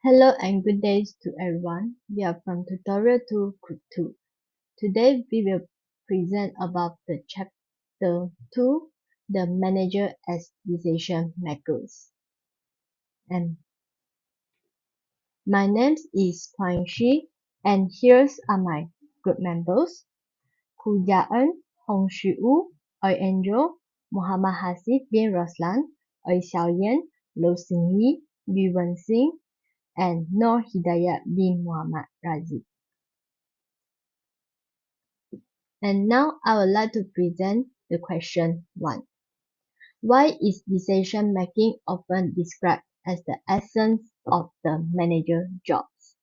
Hello and good days to everyone. We are from tutorial 2 group 2. Today we will present about the chapter 2, the manager as decision makers. And my name is Huang Shi and here's are my group members. Khu Gia-en, Hong Shu-U, Oi Angel, Muhammad Hasif bin Roslan, Oi Xiaoyan, Lo Xingyi, Yu Wen-Xing, and Noor Hidayat bin Muhammad Razi. And now I would like to present the question 1. Why is decision making often described as the essence of the manager jobs?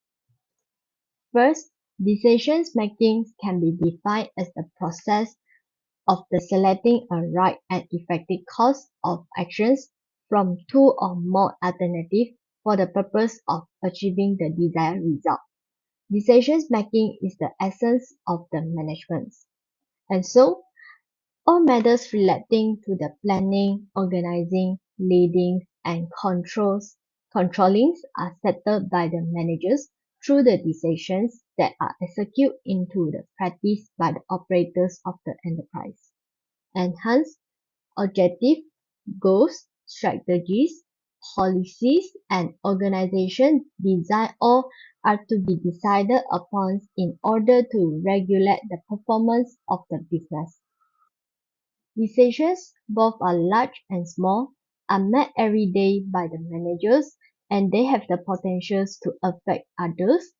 First, decision making can be defined as the process of the selecting a right and effective course of actions from two or more alternatives for the purpose of achieving the desired result. Decision making is the essence of the management. And so, all matters relating to the planning, organizing, leading, and controlling are settled by the managers through the decisions that are executed into the practice by the operators of the enterprise. And hence, objective, goals, strategies, policies, and organization design all are to be decided upon in order to regulate the performance of the business. Decisions, both are large and small, are made every day by the managers and they have the potential to affect others.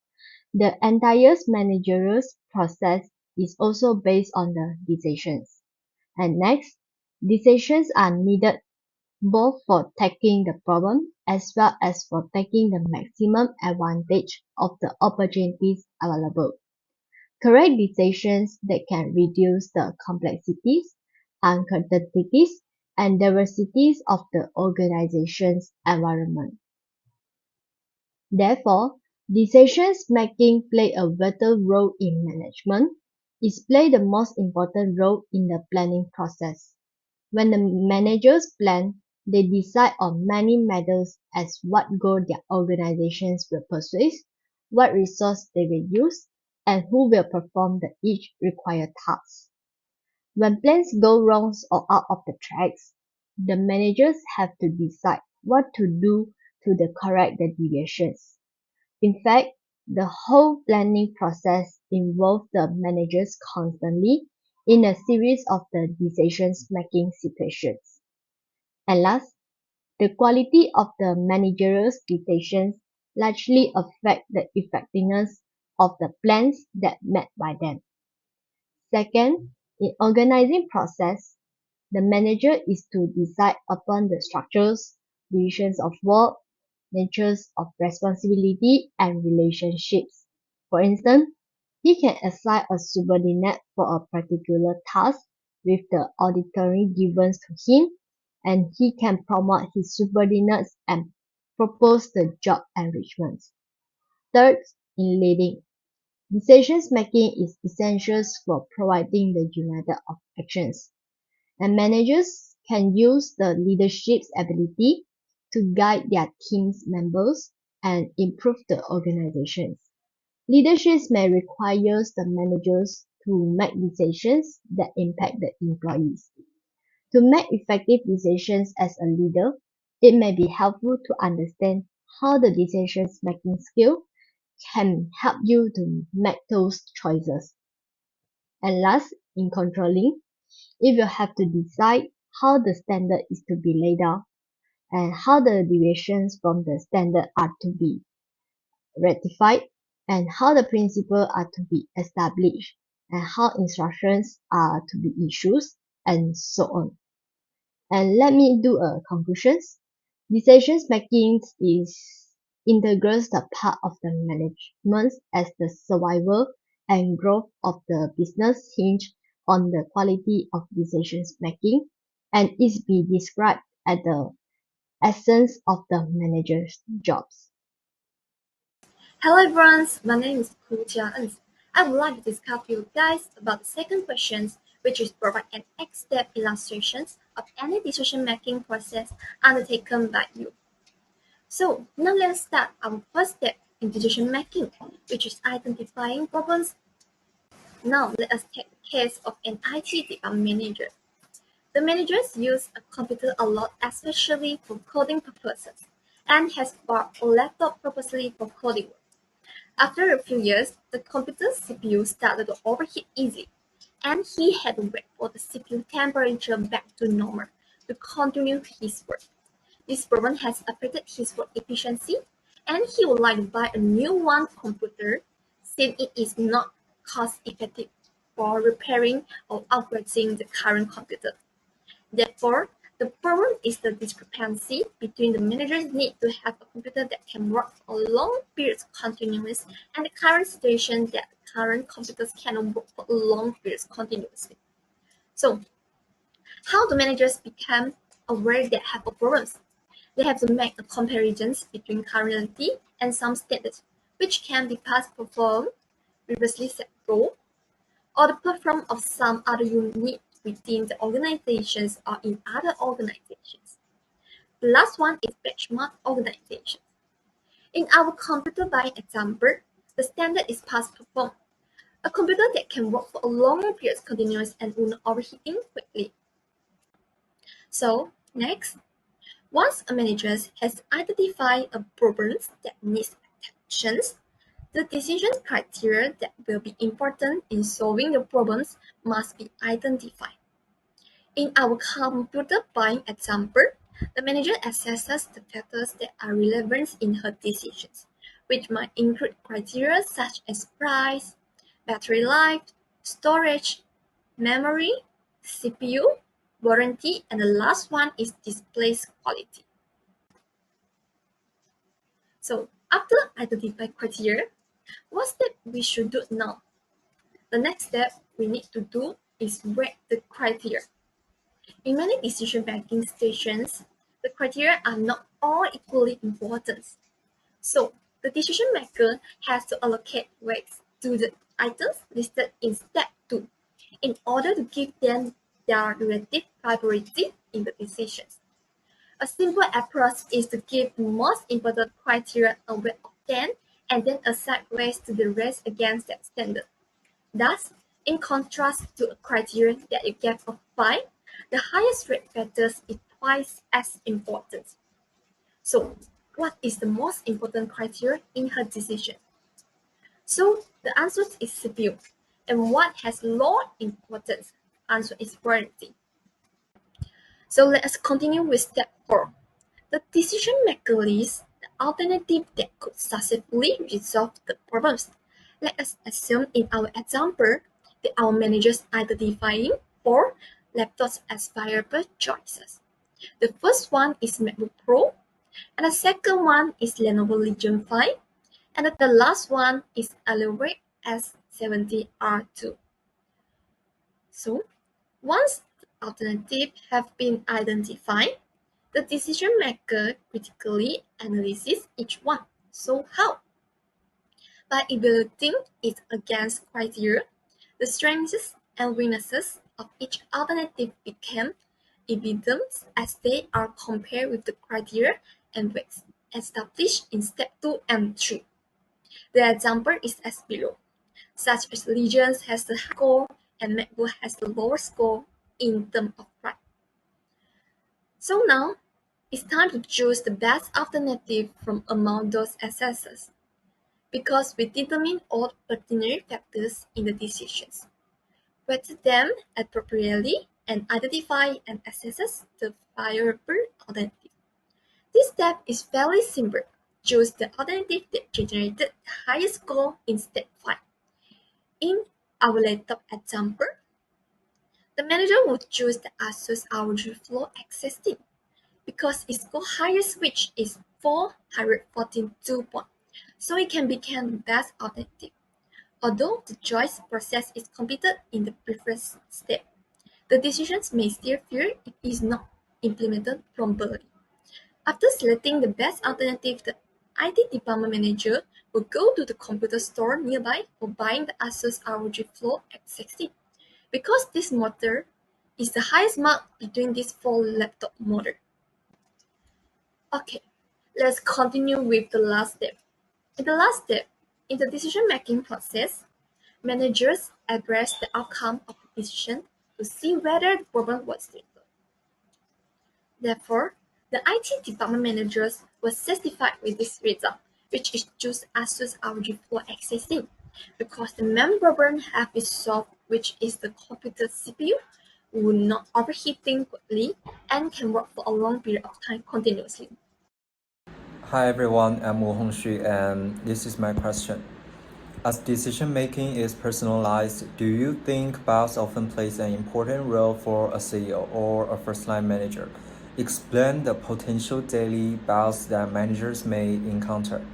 The entire managerial process is also based on the decisions. And next, decisions are needed both for tackling the problem as well as for taking the maximum advantage of the opportunities available. Correct decisions that can reduce the complexities, uncertainties, and diversities of the organization's environment. Therefore, decisions making play a vital role in management. It play the most important role in the planning process. When the managers plan, they decide on many matters as what goal their organizations will pursue, what resource they will use, and who will perform the each required task. When plans go wrong or out of the tracks, the managers have to decide what to do to correct the deviations. In fact, the whole planning process involves the managers constantly in a series of the decision-making situations. And last, the quality of the managerial decisions largely affect the effectiveness of the plans that met by them. Second, in organizing process, the manager is to decide upon the structures, divisions of work, natures of responsibility, and relationships. For instance, he can assign a subordinate for a particular task with the auditory given to him, and he can promote his subordinates and propose the job enrichments. Third, in leading, decision making is essential for providing the united of actions, and managers can use the leadership's ability to guide their team's members and improve the organizations. Leadership may require the managers to make decisions that impact the employees. To make effective decisions as a leader, it may be helpful to understand how the decision-making skill can help you to make those choices. And last, in controlling, if you have to decide how the standard is to be laid out and how the deviations from the standard are to be rectified and how the principles are to be established and how instructions are to be issued and so on. And let me do a conclusions. Decision making is integral the part of the management as the survival and growth of the business hinge on the quality of decision making and is be described as the essence of the manager's jobs. Hello everyone, my name is Khu Gia-en. I would like to discuss with you guys about the second question, which is provide an X-step illustrations of any decision-making process undertaken by you. So now let's start our first step in decision making, which is identifying problems. Now let us take the case of an IT department manager. The managers use a computer a lot, especially for coding purposes, and has bought a laptop purposely for coding work. After a few years, the computer's CPU started to overheat easily, and he had to wait for the CPU temperature back to normal to continue his work. This problem has affected his work efficiency, and he would like to buy a new one computer since it is not cost effective for repairing or upgrading the current computer. Therefore, the problem is the discrepancy between the manager's need to have a computer that can work for long periods continuously and the current situation that current computers cannot work for long periods continuously. So, how do managers become aware they have a problem? They have to make a comparisons between currency and some status, which can be past perform, previously set goal, or the performance of some other unit within the organizations or in other organizations. The last one is benchmark organizations. In our computer buying example, the standard is past perform, a computer that can work for a longer period continuous and will not overheating quickly. So next, once a manager has identified a problem that needs attention, the decision criteria that will be important in solving the problems must be identified. In our computer buying example, the manager assesses the factors that are relevant in her decisions, which might include criteria such as price, battery life, storage, memory, CPU, warranty, and the last one is display quality. So after identifying criteria, what step we should do now? The next step we need to do is rate the criteria. In many decision-making situations, the criteria are not all equally important. So the decision maker has to allocate weights to the items listed in step 2 in order to give them their relative priority in the decisions. A simple approach is to give the most important criteria a weight of 10 and then assign weights to the rest against that standard. Thus, in contrast to a criterion that you gave a 5, the highest rate factors is twice as important. So, what is the most important criteria in her decision? So, the answer is CPU. And what has low importance? Answer is warranty. So, let us continue with step 4. The decision maker lists the alternative that could successfully resolve the problems. Let us assume in our example that our managers identifying 4 laptops as viable choices. The first one is MacBook Pro, and the second one is Lenovo Legion 5, and the last one is Alienware S70R2. So, once the alternatives have been identified, the decision maker critically analyzes each one. So how? By evaluating it against criteria, the strengths and weaknesses of each alternative become evident as they are compared with the criteria and weights established in step 2 and 3. The example is as below, such as Legion has the high score and MacBook has the lower score in terms of price. So now, it's time to choose the best alternative from among those assessors, because we determine all pertinent factors in the decisions, weight them appropriately, and identify and assess the viable alternative. This step is fairly simple. Choose the alternative that generated the highest score in step 5. In our laptop example, the manager would choose the Asus ROG Flow X16 because its score highest which is 442 points, so it can become the best alternative. Although the choice process is completed in the previous step, the decisions may still fail if it is not implemented properly. After selecting the best alternative, the IT department manager will go to the computer store nearby for buying the Asus ROG Flow X16 because this model is the highest mark between these 4 laptop models. Okay, Let's continue with the last step. In the last step, in the decision-making process, managers address the outcome of the decision to see whether the problem was settled. Therefore, the IT department managers were satisfied with this result, which is just as soon as our for accessing, because the main problem have been solved, which is the computer CPU will not overheating quickly and can work for a long period of time continuously. Hi everyone, I'm Wu Hongshu and this is my question. As decision making is personalized, do you think BIOS often plays an important role for a CEO or a first-line manager? Explain the potential daily BIOS that managers may encounter.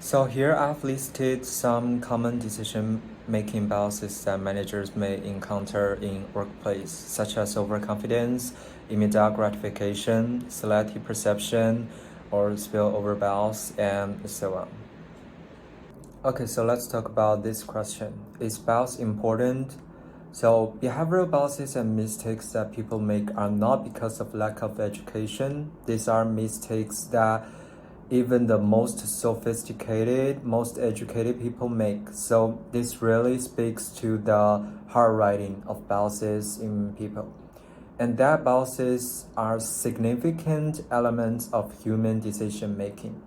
So here I've listed some common decision-making biases that managers may encounter in workplace, such as overconfidence, immediate gratification, selective perception, or spillover bias, and so on. Okay, so let's talk about this question. Is bias important? So behavioral biases and mistakes that people make are not because of lack of education. These are mistakes that even the most sophisticated, most educated people make. So this really speaks to the hard writing of biases in people. And that biases are significant elements of human decision making.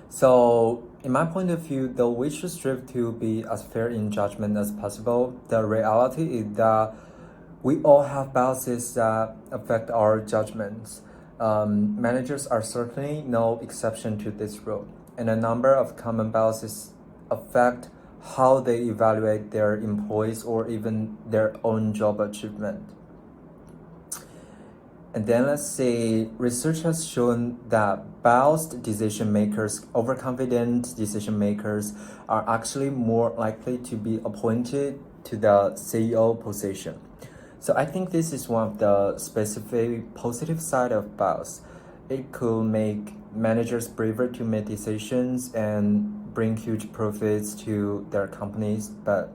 So in my point of view, though we should strive to be as fair in judgment as possible, the reality is that we all have biases that affect our judgments. Managers are certainly no exception to this rule, and a number of common biases affect how they evaluate their employees or even their own job achievement. And then let's see, research has shown that biased decision makers, overconfident decision makers, are actually more likely to be appointed to the CEO position. So I think this is one of the specific positive side of bias. It could make managers braver to make decisions and bring huge profits to their companies, but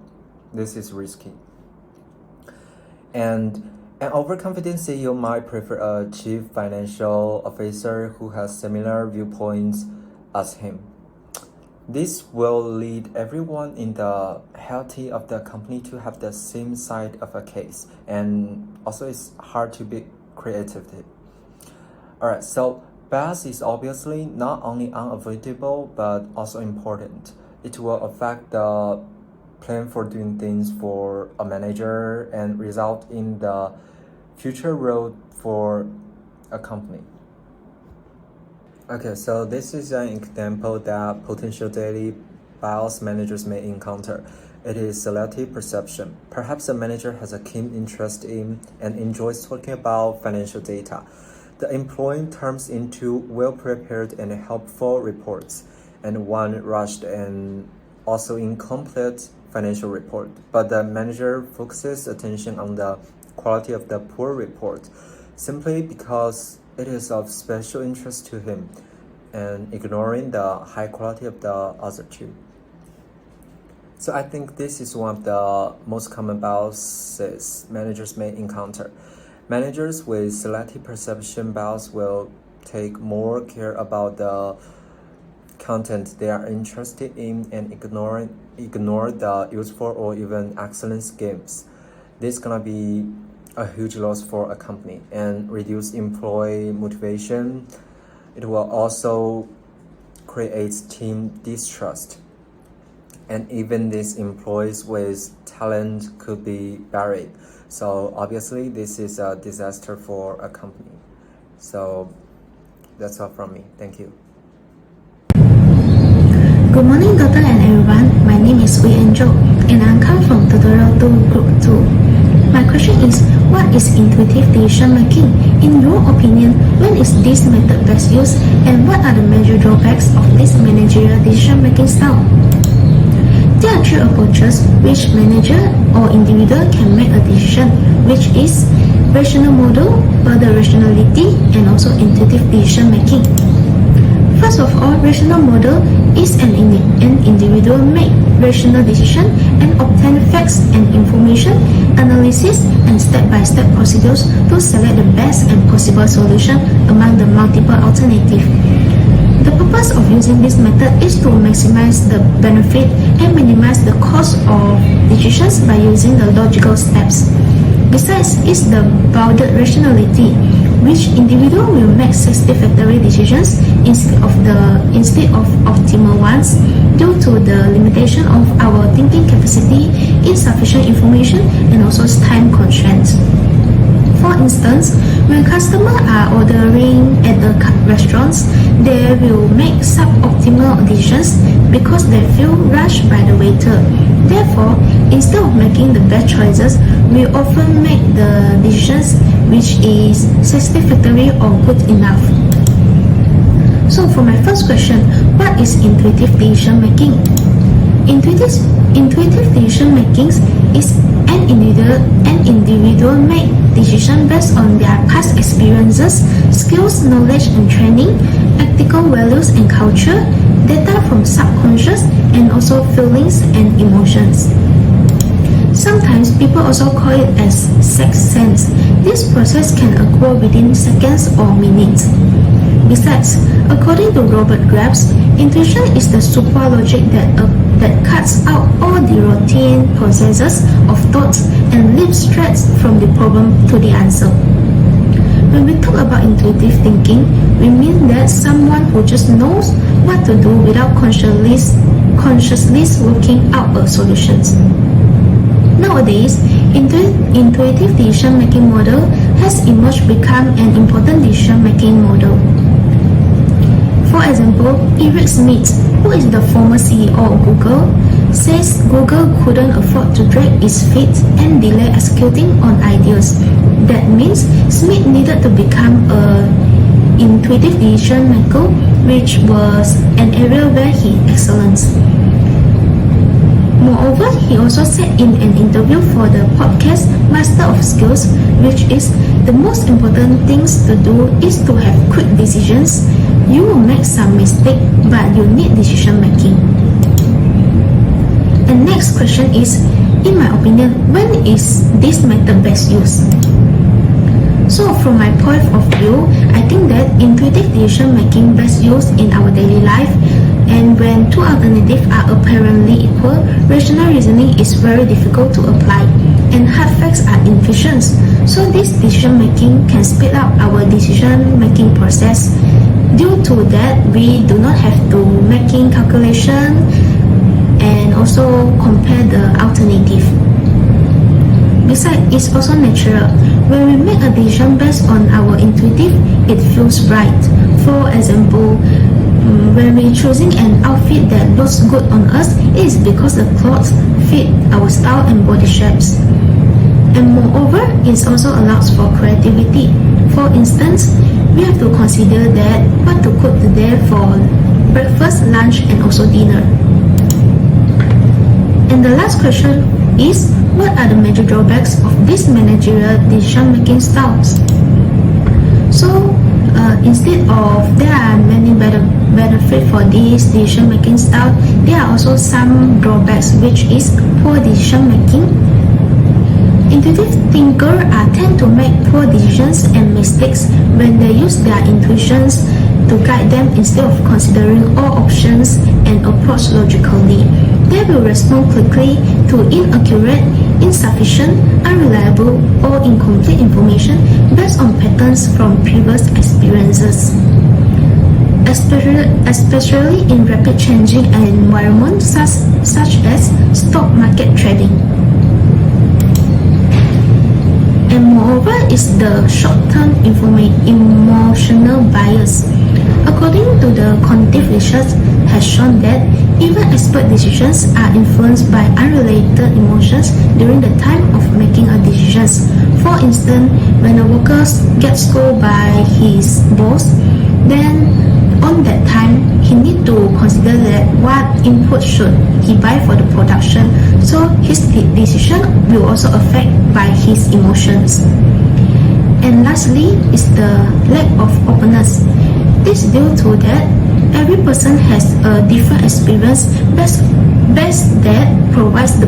this is risky. And an overconfident CEO might prefer a chief financial officer who has similar viewpoints as him. This will lead everyone in the hierarchy of the company to have the same side of a case, and also it's hard to be creative. Alright, so bias is obviously not only unavoidable but also important. It will affect the plan for doing things for a manager and result in the future road for a company. Okay, so this is an example that potential daily bias managers may encounter. It is selective perception. Perhaps a manager has a keen interest in and enjoys talking about financial data. The employee turns into well-prepared and helpful reports, and one rushed and also incomplete financial report. But the manager focuses attention on the quality of the poor report simply because it is of special interest to him, and ignoring the high quality of the other two. So I think this is one of the most common biases managers may encounter. Managers with selective perception bias will take more care about the content they are interested in and ignore the useful or even excellent schemes. This is gonna be a huge loss for a company and reduce employee motivation. It will also create team distrust, and even these employees with talent could be buried. So obviously this is a disaster for a company. So that's all from me. Thank you. Good morning, Doctor and everyone. My name is Wei Angel, and I come from Tutorial 2 Group 2. My question is, what is intuitive decision making? In your opinion, when is this method best used, and what are the major drawbacks of this managerial decision making style? There are three approaches which manager or individual can make a decision, which is rational model, further rationality, and also intuitive decision making. First of all, rational model is an individual make rational decision and obtain facts and information, analysis, and step-by-step procedures to select the best and possible solution among the multiple alternatives. The purpose of using this method is to maximize the benefit and minimize the cost of decisions by using the logical steps. Besides, it's the bounded rationality, which individual will make satisfactory decisions instead of optimal ones due to the limitation of our thinking capacity, insufficient information, and also time constraints. For instance, when customers are ordering at the restaurants, they will make suboptimal decisions because they feel rushed by the waiter. Therefore, instead of making the best choices, we often make the decisions which is satisfactory or good enough. So for my first question, what is intuitive decision making? Intuitive decision making is an individual make decision based on their past experiences, skills, knowledge and training, ethical values and culture, data from subconscious, and also feelings and emotions. Sometimes people also call it as sixth sense. This process can occur within seconds or minutes. Besides, according to Robert Graves, intuition is the super logic that cuts out all the routine processes of thoughts and leaps straight from the problem to the answer. When we talk about intuitive thinking, we mean that someone who just knows what to do without consciously working out a solution. Nowadays, intuitive decision-making model has emerged become an important decision-making model. For example, Eric Schmidt, who is the former CEO of Google, says Google couldn't afford to drag its feet and delay executing on ideas. That means Schmidt needed to become an intuitive decision maker, which was an area where he excels. Moreover, he also said in an interview for the podcast Master of Skills, which is the most important things to do is to have quick decisions. You will make some mistake, but you need decision making. And next question is, in my opinion, when is this method best used? So from my point of view, I think that intuitive decision making best used in our daily life, and when two alternatives are apparently equal, rational reasoning is very difficult to apply, and hard facts are inefficient. So this decision making can speed up our decision making process. Due to that, we do not have to making calculation and also compare the alternative. Besides, it's also natural. When we make a decision based on our intuitive, it feels right. For example, when we're choosing an outfit that looks good on us, it is because the clothes fit our style and body shapes. And moreover, it also allows for creativity. For instance, we have to consider that what to cook today for breakfast, lunch, and also dinner. And the last question is, what are the major drawbacks of this managerial decision-making styles? So, instead of there are many benefits for this decision-making style, there are also some drawbacks, which is poor decision-making. Intuitive thinkers tend to make poor decisions and mistakes when they use their intuitions to guide them instead of considering all options and approach logically. They will respond quickly to inaccurate, insufficient, unreliable, or incomplete information based on patterns from previous experiences. Especially in rapid changing environments such as stock market trading. And moreover is the short-term emotional bias. According to the cognitive research has shown that even expert decisions are influenced by unrelated emotions during the time of making a decision. For instance, when a worker gets scolded by his boss, then on that time he need to consider that what input should he buy for the production, so his decision will also affect by his emotions. And lastly is the lack of openness. This is due to that every person has a different experience. Best that provides the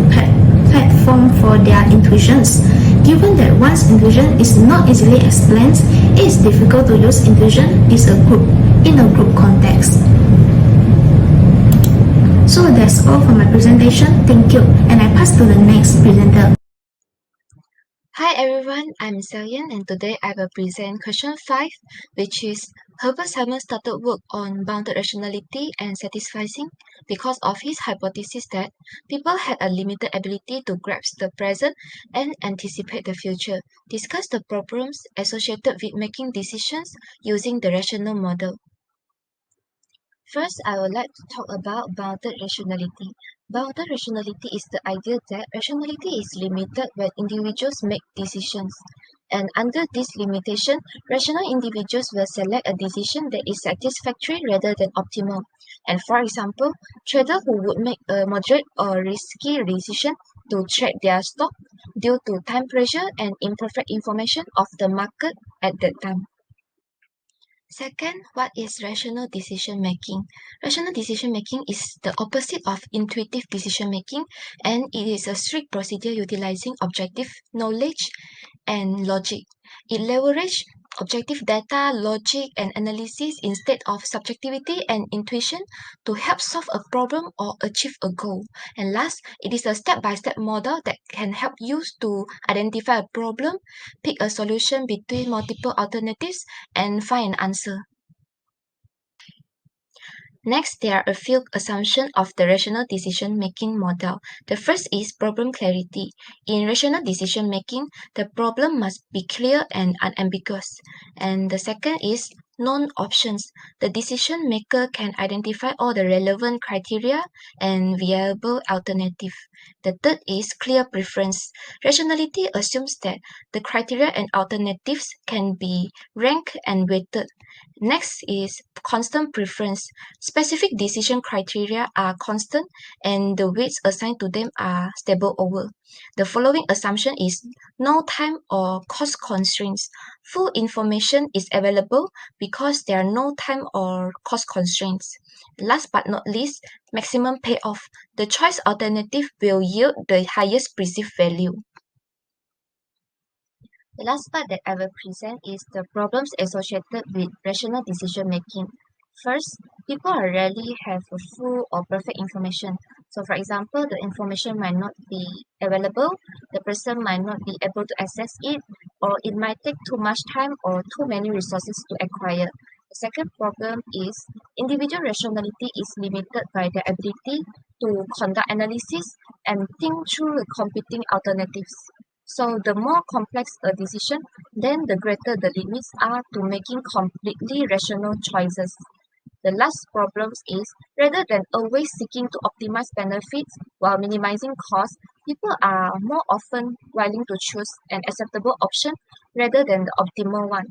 platform for their intuitions. Given that one's intuition is not easily explained, it is difficult to use intuition in a group context. So that's all for my presentation. Thank you, and I pass to the next presenter. Hi everyone, I'm Selian and today I will present question 5, which is Herbert Simon started work on bounded rationality and satisficing because of his hypothesis that people had a limited ability to grasp the present and anticipate the future. Discuss the problems associated with making decisions using the rational model. First, I would like to talk about bounded rationality. Bounded rationality is the idea that rationality is limited when individuals make decisions. And under this limitation, rational individuals will select a decision that is satisfactory rather than optimal. And for example, traders who would make a moderate or risky decision to trade their stock due to time pressure and imperfect information of the market at that time. Second, what is rational decision making? Rational decision making is the opposite of intuitive decision making, and it is a strict procedure utilizing objective knowledge and logic. It leverages objective data, logic, and analysis instead of subjectivity and intuition to help solve a problem or achieve a goal. And last, it is a step-by-step model that can help you to identify a problem, pick a solution between multiple alternatives, and find an answer. Next, there are a few assumptions of the rational decision-making model. The first is problem clarity. In rational decision-making, the problem must be clear and unambiguous. And the second is known options. The decision maker can identify all the relevant criteria and viable alternative. The third is clear preference. Rationality assumes that the criteria and alternatives can be ranked and weighted. Next is constant preference. Specific decision criteria are constant and the weights assigned to them are stable over. The following assumption is no time or cost constraints. Full information is available because there are no time or cost constraints. Last but not least, maximum payoff. The choice alternative will yield the highest perceived value. The last part that I will present is the problems associated with rational decision making. First, people rarely have a full or perfect information. So for example, the information might not be available, the person might not be able to access it, or it might take too much time or too many resources to acquire. The second problem is individual rationality is limited by their ability to conduct analysis and think through the competing alternatives. So the more complex a decision, then the greater the limits are to making completely rational choices. The last problem is rather than always seeking to optimize benefits while minimizing costs, people are more often willing to choose an acceptable option rather than the optimal one.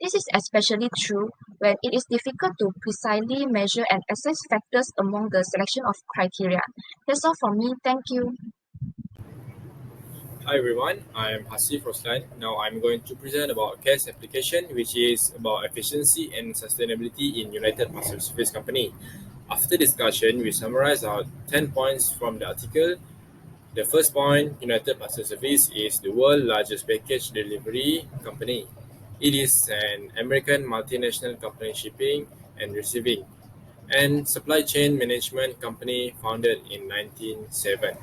This is especially true when it is difficult to precisely measure and assess factors among the selection of criteria. That's all from me. Thank you. Hi everyone, I'm Hasif Roslan. Now I'm going to present about CAS application, which is about efficiency and sustainability in United Parcel Service Company. After discussion, we summarize our 10 points from the article. The first point, United Parcel Service is the world's largest package delivery company. It is an American multinational company shipping and receiving and supply chain management company founded in 1907.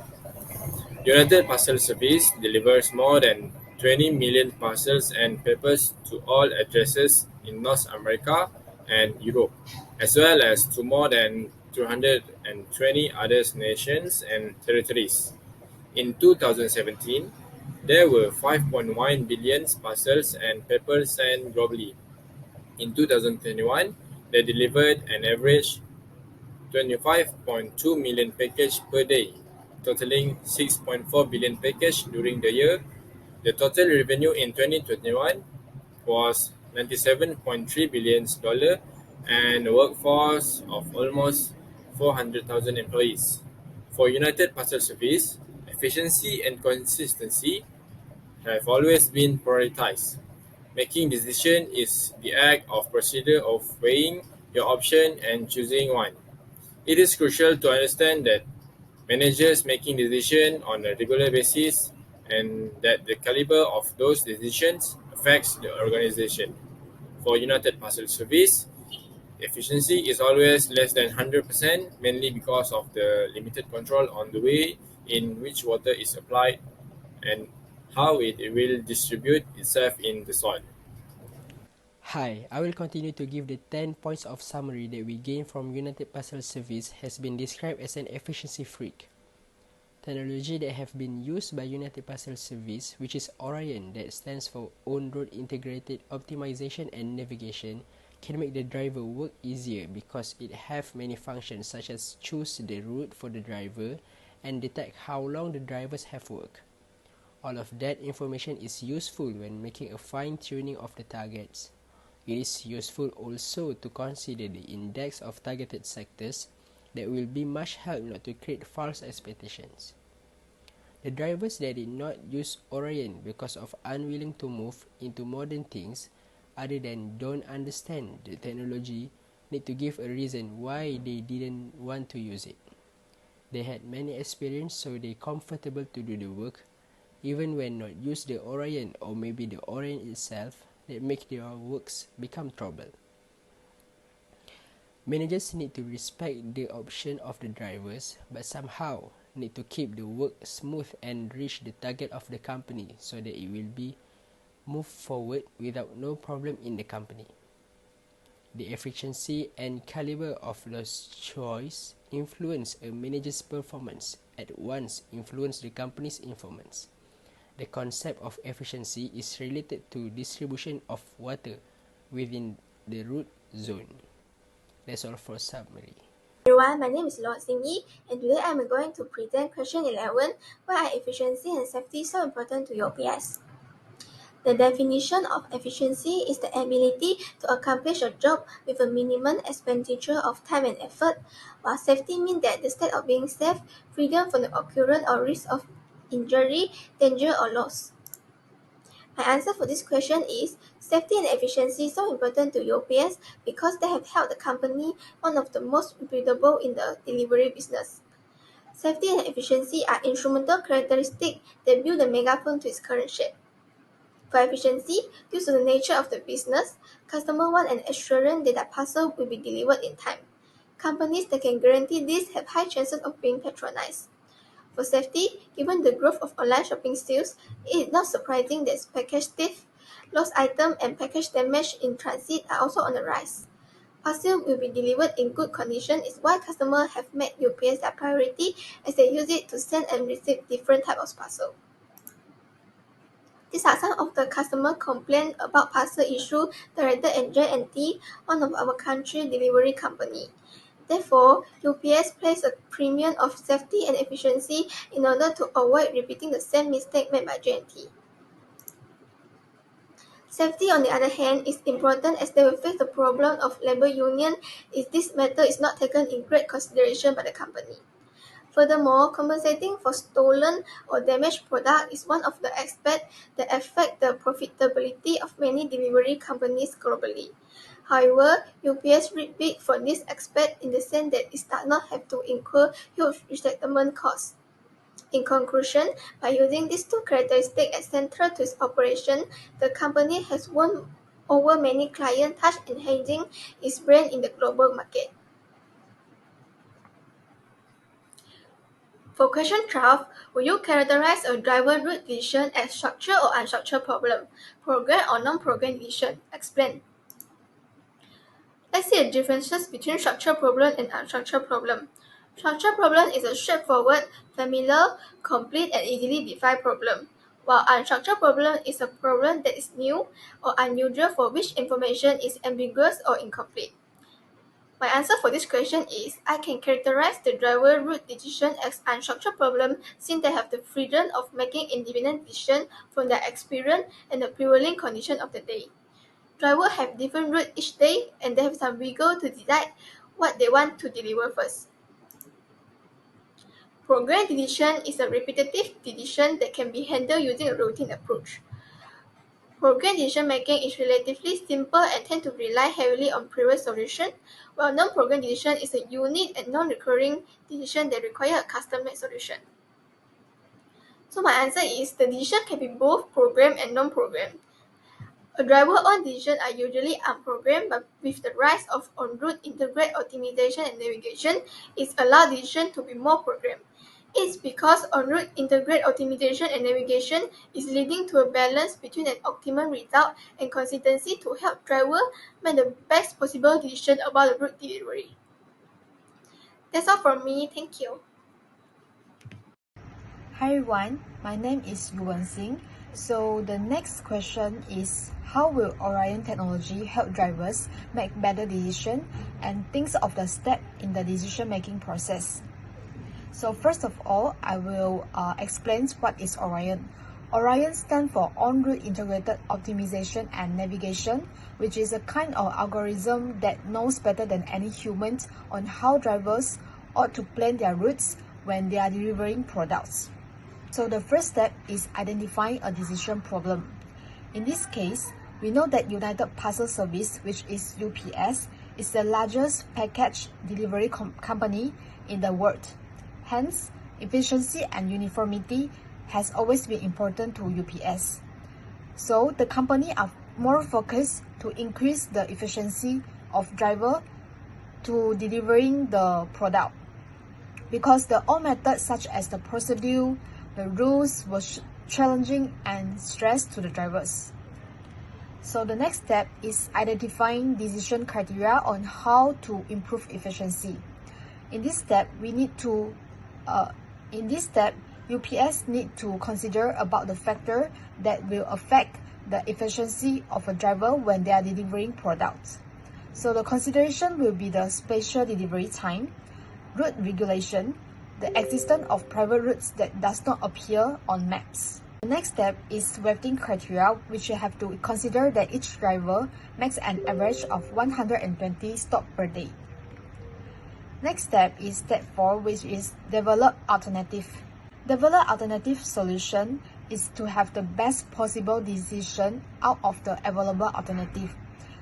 United Parcel Service delivers more than 20 million parcels and papers to all addresses in North America and Europe, as well as to more than 220 other nations and territories. In 2017, there were 5.1 billion parcels and papers sent globally. In 2021, they delivered an average 25.2 million packages per day, totaling 6.4 billion packages during the year. The total revenue in 2021 was $97.3 billion and a workforce of almost 400,000 employees. For United Parcel Service, efficiency and consistency have always been prioritized. Making decision is the act of procedure of weighing your option and choosing one. It is crucial to understand that managers making decisions on a regular basis and that the caliber of those decisions affects the organization. For United Parcel Service, efficiency is always less than 100%, mainly because of the limited control on the way in which water is applied and how it will distribute itself in the soil. Hi, I will continue to give the 10 points of summary that we gained from United Parcel Service has been described as an efficiency freak. Technology that have been used by United Parcel Service, which is Orion, that stands for On-Road Integrated Optimization and Navigation, can make the driver work easier because it have many functions such as choose the route for the driver and detect how long the drivers have worked. All of that information is useful when making a fine-tuning of the targets. It is useful also to consider the index of targeted sectors that will be much help not to create false expectations. The drivers that did not use Orion because of unwilling to move into modern things other than don't understand the technology need to give a reason why they didn't want to use it. They had many experience so they comfortable to do the work even when not use the Orion or maybe the Orion itself that make their works become trouble. Managers need to respect the option of the drivers but somehow need to keep the work smooth and reach the target of the company so that it will be moved forward without no problem in the company. The efficiency and caliber of those choice influence a manager's performance at once influence the company's performance. The concept of efficiency is related to distribution of water within the root zone. That's all for summary. Everyone, my name is Lord Xingyi, and today I'm going to present question 11. Why are efficiency and safety so important to your PS? The definition of efficiency is the ability to accomplish a job with a minimum expenditure of time and effort, while safety means that the state of being safe, freedom from the occurrence or risk of injury, danger, or loss. My answer for this question is safety and efficiency so important to UPS because they have held the company one of the most reputable in the delivery business. Safety and efficiency are instrumental characteristics that build the megaphone to its current shape. For efficiency, due to the nature of the business, customers want an assurance that their parcel will be delivered in time. Companies that can guarantee this have high chances of being patronized. For safety, given the growth of online shopping sales, it is not surprising that package theft, lost item, and package damage in transit are also on the rise. Parcel will be delivered in good condition is why customers have made UPS their priority as they use it to send and receive different types of parcel. These are some of the customer complaints about parcel issue directed at J&T, one of our country delivery company. Therefore, UPS places a premium of safety and efficiency in order to avoid repeating the same mistake made by J&T. Safety, on the other hand, is important as they will face the problem of labor union if this matter is not taken in great consideration by the company. Furthermore, compensating for stolen or damaged product is one of the aspects that affect the profitability of many delivery companies globally. However, UPS reap big for this aspect in the sense that it does not have to incur huge resettlement costs. In conclusion, by using these two characteristics as central to its operation, the company has won over many clients, thus enhancing its brand in the global market. For question 12, will you characterize a driver route decision as structured or unstructured problem, program or non-program decision? Explain. Let's see the differences between structured problem and unstructured problem. Structured problem is a straightforward, familiar, complete, and easily defined problem, while unstructured problem is a problem that is new or unusual for which information is ambiguous or incomplete. My answer for this question is I can characterize the driver route decision as unstructured problem since they have the freedom of making independent decisions from their experience and the prevailing condition of the day. Drivers have different routes each day and they have some wiggle to decide what they want to deliver first. Program decision is a repetitive decision that can be handled using a routine approach. Program decision-making is relatively simple and tend to rely heavily on previous solution, while non-program decision is a unique and non-recurring decision that require a custom-made solution. So my answer is the decision can be both programmed and non-programmed. A driver-on decision are usually unprogrammed, but with the rise of on-route integrated optimization and navigation, it's allowed decision to be more programmed. It's because on-route integrated optimization and navigation is leading to a balance between an optimal result and consistency to help driver make the best possible decision about the route delivery. That's all from me. Thank you. Hi everyone, my name is Yuan Singh. So the next question is, how will Orion technology help drivers make better decisions and think of the step in the decision-making process? So first of all, I will explain what is Orion. Orion stands for On-Route Integrated Optimization and Navigation, which is a kind of algorithm that knows better than any human on how drivers ought to plan their routes when they are delivering products. So the first step is identifying a decision problem. In this case, we know that United Parcel Service, which is UPS, is the largest package delivery company in the world. Hence, efficiency and uniformity has always been important to UPS. So the company are more focused to increase the efficiency of driver to delivering the product, because the old methods such as the procedure, the rules was challenging and stress to the drivers. So the next step is identifying decision criteria on how to improve efficiency. In this step, UPS need to consider about the factor that will affect the efficiency of a driver when they are delivering products. So the consideration will be the spatial delivery time, route regulation, the existence of private routes that does not appear on maps. The next step is weighting criteria, which you have to consider that each driver makes an average of 120 stops per day. Next step is step 4, which is develop alternative. Develop alternative solution is to have the best possible decision out of the available alternative.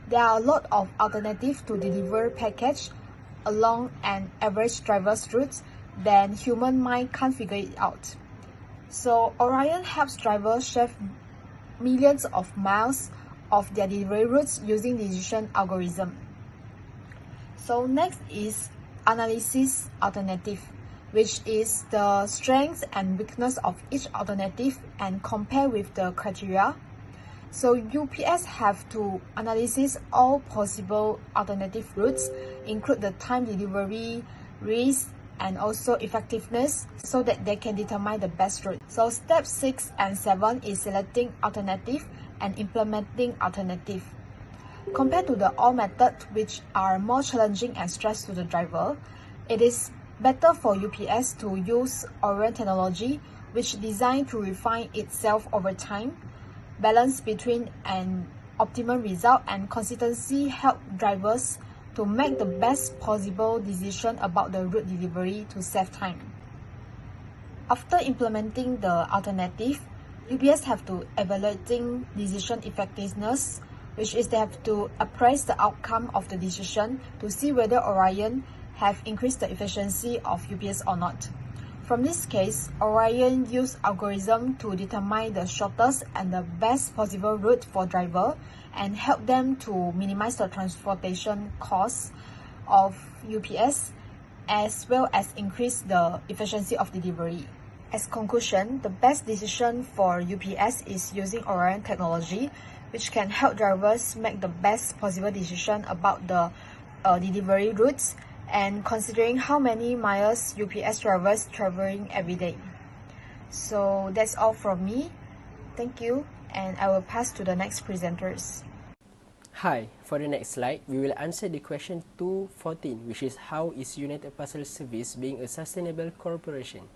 There are a lot of alternatives to deliver package along an average driver's route, then human mind can't figure it out. So Orion helps drivers save millions of miles of their delivery routes using decision algorithm. So next is analysis alternative, which is the strengths and weakness of each alternative and compare with the criteria. So UPS have to analyze all possible alternative routes, include the time delivery, risk, and also effectiveness, so that they can determine the best route. So step 6 and 7 is selecting alternative and implementing alternative. Compared to the old methods, which are more challenging and stressful to the driver, it is better for UPS to use Orion technology, which is designed to refine itself over time. Balance between an optimal result and consistency help drivers to make the best possible decision about the route delivery to save time. After implementing the alternative, UPS have to evaluating decision effectiveness, which is they have to appraise the outcome of the decision to see whether Orion have increased the efficiency of UPS or not. From this case, Orion used algorithm to determine the shortest and the best possible route for driver and help them to minimize the transportation costs of UPS, as well as increase the efficiency of delivery. As conclusion, the best decision for UPS is using Orion technology, which can help drivers make the best possible decision about the delivery routes and considering how many miles UPS drivers traveling every day. So that's all from me. Thank you, and I will pass to the next presenters. Hi, for the next slide, we will answer the question 214, which is how is United Parcel Service being a sustainable corporation?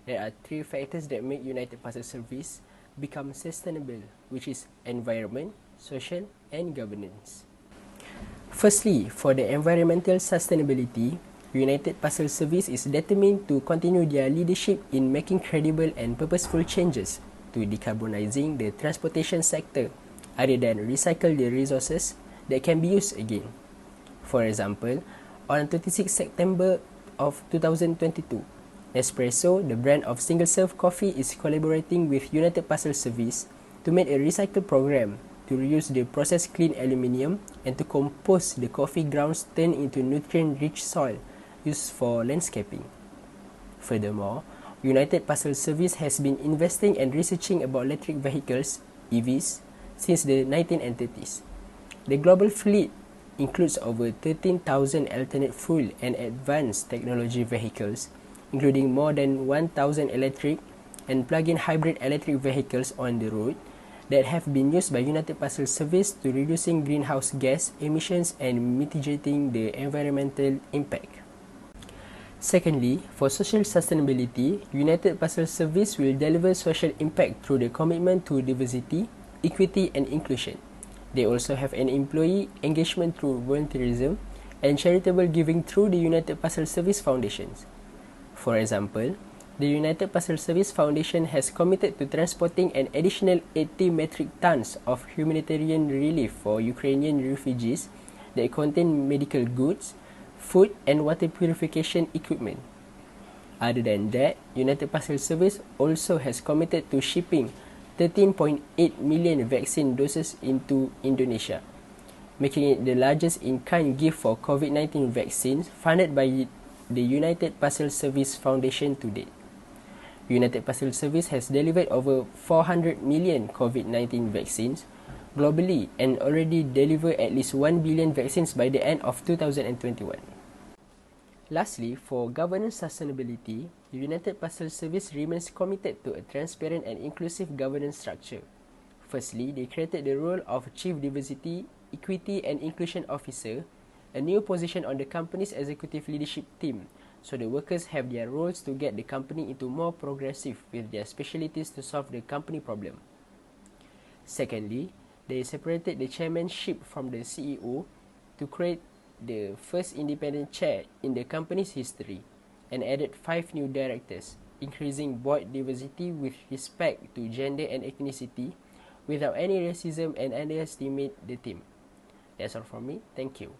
There are 3 factors that make United Parcel Service become sustainable, which is environment, social, and governance. Firstly, for the environmental sustainability, United Parcel Service is determined to continue their leadership in making credible and purposeful changes to decarbonizing the transportation sector other than recycle the resources that can be used again. For example, on 26 September of 2022, Nespresso, the brand of single-serve coffee, is collaborating with United Parcel Service to make a recycle program to reuse the processed clean aluminium and to compost the coffee grounds turned into nutrient-rich soil used for landscaping. Furthermore, United Parcel Service has been investing and researching about electric vehicles, EVs, since the 1930s. The global fleet includes over 13,000 alternate fuel and advanced technology vehicles, including more than 1,000 electric and plug-in hybrid electric vehicles on the road that have been used by United Parcel Service to reducing greenhouse gas emissions and mitigating the environmental impact. Secondly, for social sustainability, United Parcel Service will deliver social impact through the commitment to diversity, equity and inclusion. They also have an employee engagement through volunteerism and charitable giving through the United Parcel Service Foundations. For example, the United Parcel Service Foundation has committed to transporting an additional 80 metric tons of humanitarian relief for Ukrainian refugees that contain medical goods, food and water purification equipment. Other than that, United Parcel Service also has committed to shipping 13.8 million vaccine doses into Indonesia, making it the largest in-kind gift for COVID-19 vaccines funded by the United Parcel Service Foundation to date. United Parcel Service has delivered over 400 million COVID-19 vaccines globally and already delivered at least 1 billion vaccines by the end of 2021. Lastly, for governance sustainability, the United Parcel Service remains committed to a transparent and inclusive governance structure. Firstly, they created the role of Chief Diversity, Equity and Inclusion Officer, a new position on the company's executive leadership team, so the workers have their roles to get the company into more progressive with their specialties to solve the company problem. Secondly, they separated the chairmanship from the CEO to create the first independent chair in the company's history and added 5 new directors, increasing board diversity with respect to gender and ethnicity without any racism and underestimate the team. That's all from me. Thank you.